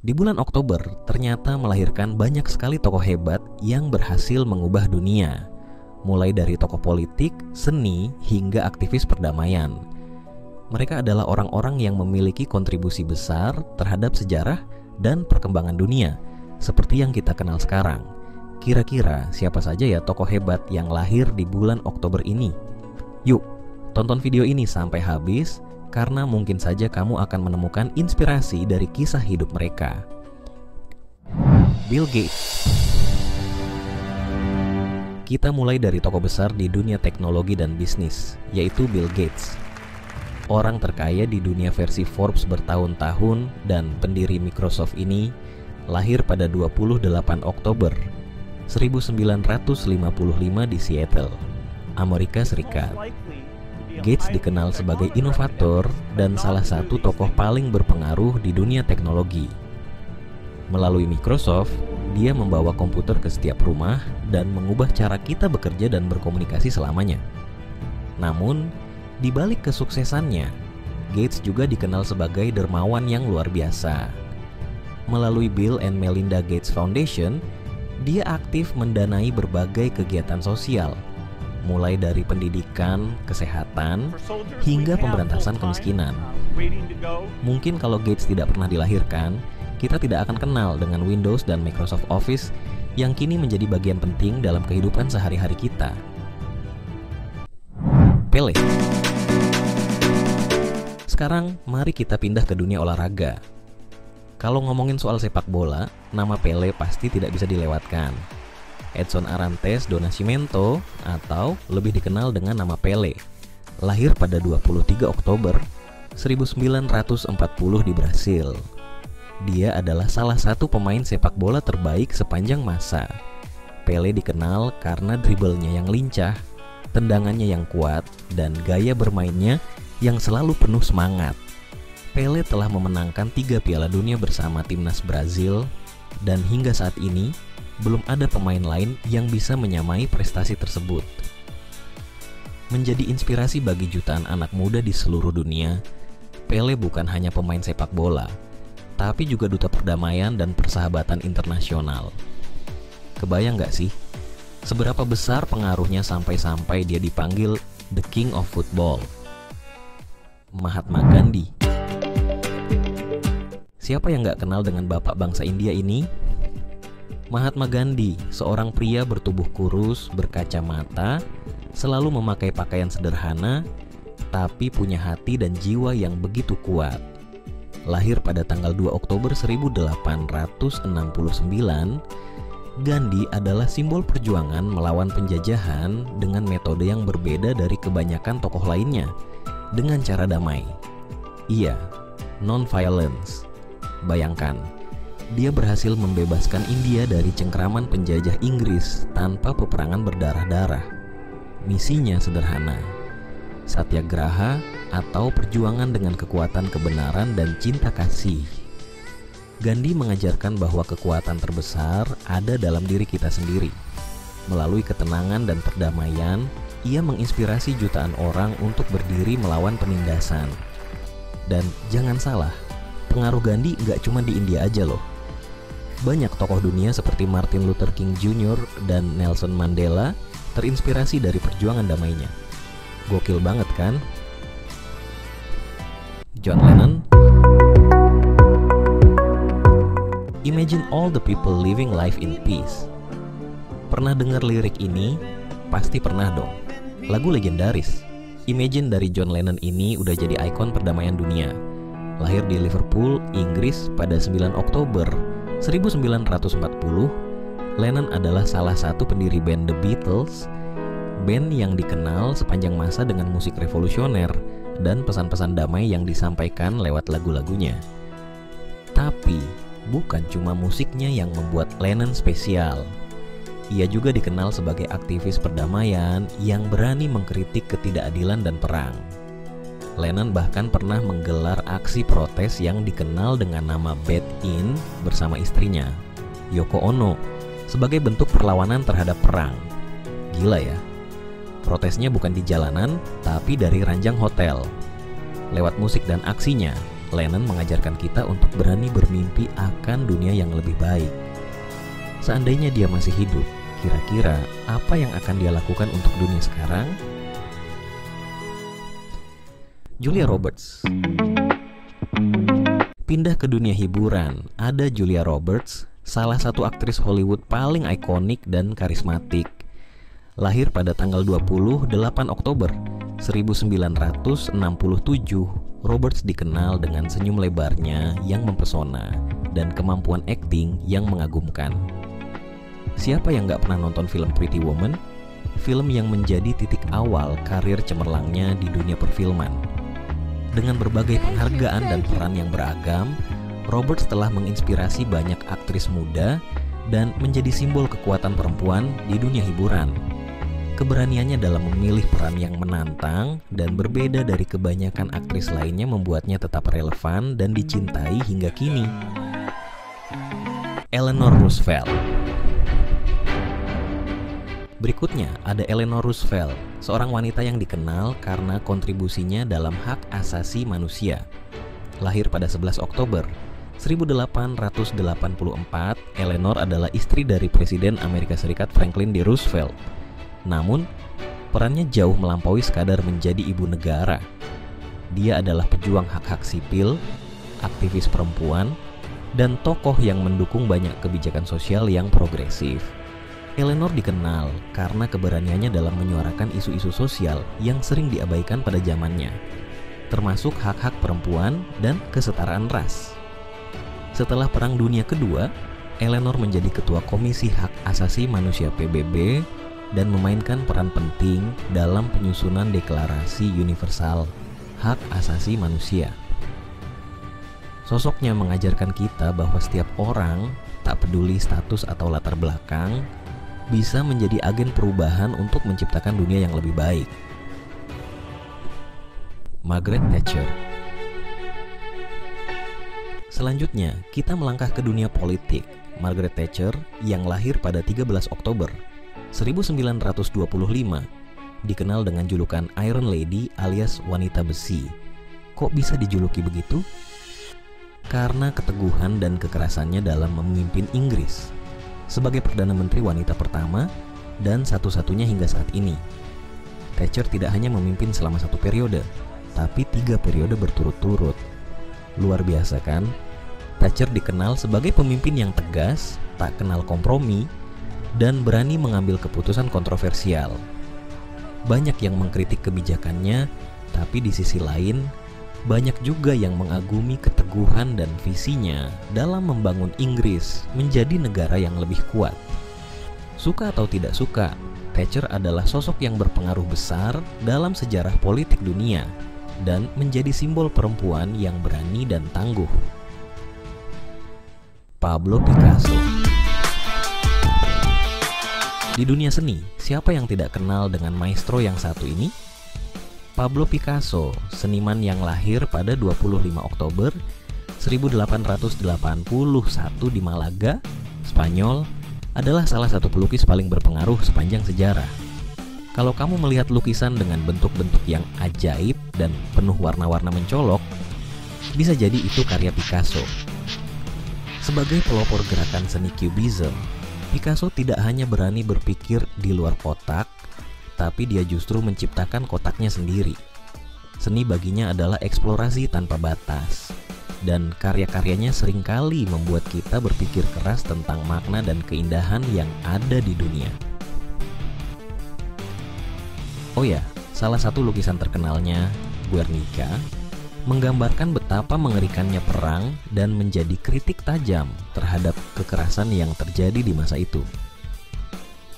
Di bulan Oktober ternyata melahirkan banyak sekali tokoh hebat yang berhasil mengubah dunia, mulai dari tokoh politik, seni, hingga aktivis perdamaian. Mereka adalah orang-orang yang memiliki kontribusi besar terhadap sejarah dan perkembangan dunia, seperti yang kita kenal sekarang. Kira-kira siapa saja ya tokoh hebat yang lahir di bulan Oktober ini? Yuk, tonton video ini sampai habis, karena mungkin saja kamu akan menemukan inspirasi dari kisah hidup mereka. Bill Gates. Kita mulai dari tokoh besar di dunia teknologi dan bisnis, yaitu Bill Gates. Orang terkaya di dunia versi Forbes bertahun-tahun dan pendiri Microsoft ini lahir pada 28 Oktober 1955 di Seattle, Amerika Serikat. Gates dikenal sebagai inovator dan salah satu tokoh paling berpengaruh di dunia teknologi. Melalui Microsoft, dia membawa komputer ke setiap rumah dan mengubah cara kita bekerja dan berkomunikasi selamanya. Namun, di balik kesuksesannya, Gates juga dikenal sebagai dermawan yang luar biasa. Melalui Bill and Melinda Gates Foundation, dia aktif mendanai berbagai kegiatan sosial, mulai dari pendidikan, kesehatan, hingga pemberantasan kemiskinan. Mungkin kalau Gates tidak pernah dilahirkan, kita tidak akan kenal dengan Windows dan Microsoft Office yang kini menjadi bagian penting dalam kehidupan sehari-hari kita. Pele. Sekarang mari kita pindah ke dunia olahraga. Kalau ngomongin soal sepak bola, nama Pele pasti tidak bisa dilewatkan. Edson Arantes do Nascimento atau lebih dikenal dengan nama Pele, lahir pada 23 Oktober 1940 di Brasil. Dia adalah salah satu pemain sepak bola terbaik sepanjang masa. Pele dikenal karena driblenya yang lincah, tendangannya yang kuat, dan gaya bermainnya yang selalu penuh semangat. Pele telah memenangkan 3 Piala Dunia bersama timnas Brazil, dan hingga saat ini belum ada pemain lain yang bisa menyamai prestasi tersebut. Menjadi inspirasi bagi jutaan anak muda di seluruh dunia, Pele bukan hanya pemain sepak bola, tapi juga duta perdamaian dan persahabatan internasional. Kebayang gak sih, seberapa besar pengaruhnya sampai-sampai dia dipanggil The King of Football? Mahatma Gandhi. Siapa yang gak kenal dengan bapak bangsa India ini? Mahatma Gandhi, seorang pria bertubuh kurus, berkacamata, selalu memakai pakaian sederhana, tapi punya hati dan jiwa yang begitu kuat. Lahir pada tanggal 2 Oktober 1869, Gandhi adalah simbol perjuangan melawan penjajahan dengan metode yang berbeda dari kebanyakan tokoh lainnya, dengan cara damai. Iya, non-violence. Bayangkan, dia berhasil membebaskan India dari cengkraman penjajah Inggris tanpa peperangan berdarah-darah. Misinya sederhana, satyagraha atau perjuangan dengan kekuatan kebenaran dan cinta kasih. Gandhi mengajarkan bahwa kekuatan terbesar ada dalam diri kita sendiri. Melalui ketenangan dan perdamaian, ia menginspirasi jutaan orang untuk berdiri melawan penindasan. Dan jangan salah, pengaruh Gandhi nggak cuma di India aja loh. Banyak tokoh dunia seperti Martin Luther King Jr. dan Nelson Mandela terinspirasi dari perjuangan damainya. Gokil banget kan? John Lennon. Imagine all the people living life in peace. Pernah dengar lirik ini? Pasti pernah dong. Lagu legendaris Imagine dari John Lennon ini udah jadi ikon perdamaian dunia. Lahir di Liverpool, Inggris pada 9 Oktober 1940, Lennon adalah salah satu pendiri band The Beatles, band yang dikenal sepanjang masa dengan musik revolusioner dan pesan-pesan damai yang disampaikan lewat lagu-lagunya. Tapi, bukan cuma musiknya yang membuat Lennon spesial. Ia juga dikenal sebagai aktivis perdamaian yang berani mengkritik ketidakadilan dan perang. Lennon bahkan pernah menggelar aksi protes yang dikenal dengan nama Bed In bersama istrinya, Yoko Ono, sebagai bentuk perlawanan terhadap perang. Gila ya. Protesnya bukan di jalanan, tapi dari ranjang hotel. Lewat musik dan aksinya, Lennon mengajarkan kita untuk berani bermimpi akan dunia yang lebih baik. Seandainya dia masih hidup, kira-kira apa yang akan dia lakukan untuk dunia sekarang? Julia Roberts. Pindah ke dunia hiburan, ada Julia Roberts, salah satu aktris Hollywood paling ikonik dan karismatik. Lahir pada tanggal 28 Oktober 1967, Roberts dikenal dengan senyum lebarnya yang mempesona dan kemampuan akting yang mengagumkan. Siapa yang gak pernah nonton film Pretty Woman? Film yang menjadi titik awal karir cemerlangnya di dunia perfilman. Dengan berbagai penghargaan dan peran yang beragam, Roberts telah menginspirasi banyak aktris muda dan menjadi simbol kekuatan perempuan di dunia hiburan. Keberaniannya dalam memilih peran yang menantang dan berbeda dari kebanyakan aktris lainnya membuatnya tetap relevan dan dicintai hingga kini. Eleanor Roosevelt. Berikutnya ada Eleanor Roosevelt, seorang wanita yang dikenal karena kontribusinya dalam hak asasi manusia. Lahir pada 11 Oktober 1884, Eleanor adalah istri dari Presiden Amerika Serikat Franklin D. Roosevelt. Namun, perannya jauh melampaui sekadar menjadi ibu negara. Dia adalah pejuang hak-hak sipil, aktivis perempuan, dan tokoh yang mendukung banyak kebijakan sosial yang progresif. Eleanor dikenal karena keberaniannya dalam menyuarakan isu-isu sosial yang sering diabaikan pada zamannya, termasuk hak-hak perempuan dan kesetaraan ras. Setelah Perang Dunia Kedua, Eleanor menjadi Ketua Komisi Hak Asasi Manusia PBB dan memainkan peran penting dalam penyusunan Deklarasi Universal Hak Asasi Manusia. Sosoknya mengajarkan kita bahwa setiap orang, tak peduli status atau latar belakang, bisa menjadi agen perubahan untuk menciptakan dunia yang lebih baik. Margaret Thatcher. Selanjutnya, kita melangkah ke dunia politik. Margaret Thatcher yang lahir pada 13 Oktober 1925 dikenal dengan julukan Iron Lady alias wanita besi. Kok bisa dijuluki begitu? Karena keteguhan dan kekerasannya dalam memimpin Inggris. Sebagai Perdana Menteri wanita pertama dan satu-satunya hingga saat ini, Thatcher tidak hanya memimpin selama satu periode, tapi 3 periode berturut-turut. Luar biasa kan? Thatcher dikenal sebagai pemimpin yang tegas, tak kenal kompromi, dan berani mengambil keputusan kontroversial. Banyak yang mengkritik kebijakannya, tapi di sisi lain, banyak juga yang mengagumi keteguhan dan visinya dalam membangun Inggris menjadi negara yang lebih kuat. Suka atau tidak suka, Thatcher adalah sosok yang berpengaruh besar dalam sejarah politik dunia dan menjadi simbol perempuan yang berani dan tangguh. Pablo Picasso. Di dunia seni, siapa yang tidak kenal dengan maestro yang satu ini? Pablo Picasso, seniman yang lahir pada 25 Oktober 1881 di Malaga, Spanyol, adalah salah satu pelukis paling berpengaruh sepanjang sejarah. Kalau kamu melihat lukisan dengan bentuk-bentuk yang ajaib dan penuh warna-warna mencolok, bisa jadi itu karya Picasso. Sebagai pelopor gerakan seni Cubism, Picasso tidak hanya berani berpikir di luar kotak, tapi dia justru menciptakan kotaknya sendiri. Seni baginya adalah eksplorasi tanpa batas, dan karya-karyanya seringkali membuat kita berpikir keras tentang makna dan keindahan yang ada di dunia. Oh ya, salah satu lukisan terkenalnya, Guernica, menggambarkan betapa mengerikannya perang dan menjadi kritik tajam terhadap kekerasan yang terjadi di masa itu.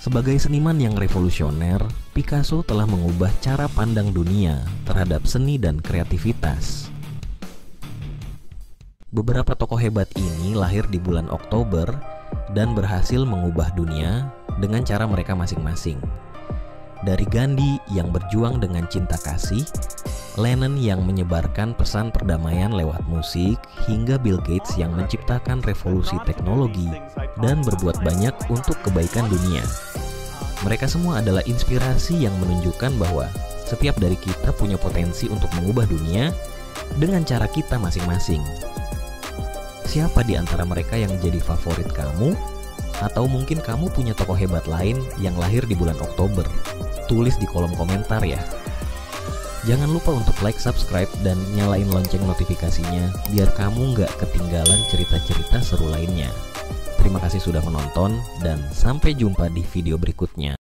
Sebagai seniman yang revolusioner, Picasso telah mengubah cara pandang dunia terhadap seni dan kreativitas. Beberapa tokoh hebat ini lahir di bulan Oktober dan berhasil mengubah dunia dengan cara mereka masing-masing. Dari Gandhi yang berjuang dengan cinta kasih, Lennon yang menyebarkan pesan perdamaian lewat musik, hingga Bill Gates yang menciptakan revolusi teknologi dan berbuat banyak untuk kebaikan dunia. Mereka semua adalah inspirasi yang menunjukkan bahwa setiap dari kita punya potensi untuk mengubah dunia dengan cara kita masing-masing. Siapa di antara mereka yang jadi favorit kamu? Atau mungkin kamu punya tokoh hebat lain yang lahir di bulan Oktober? Tulis di kolom komentar ya. Jangan lupa untuk like, subscribe, dan nyalain lonceng notifikasinya biar kamu nggak ketinggalan cerita-cerita seru lainnya. Terima kasih sudah menonton dan sampai jumpa di video berikutnya.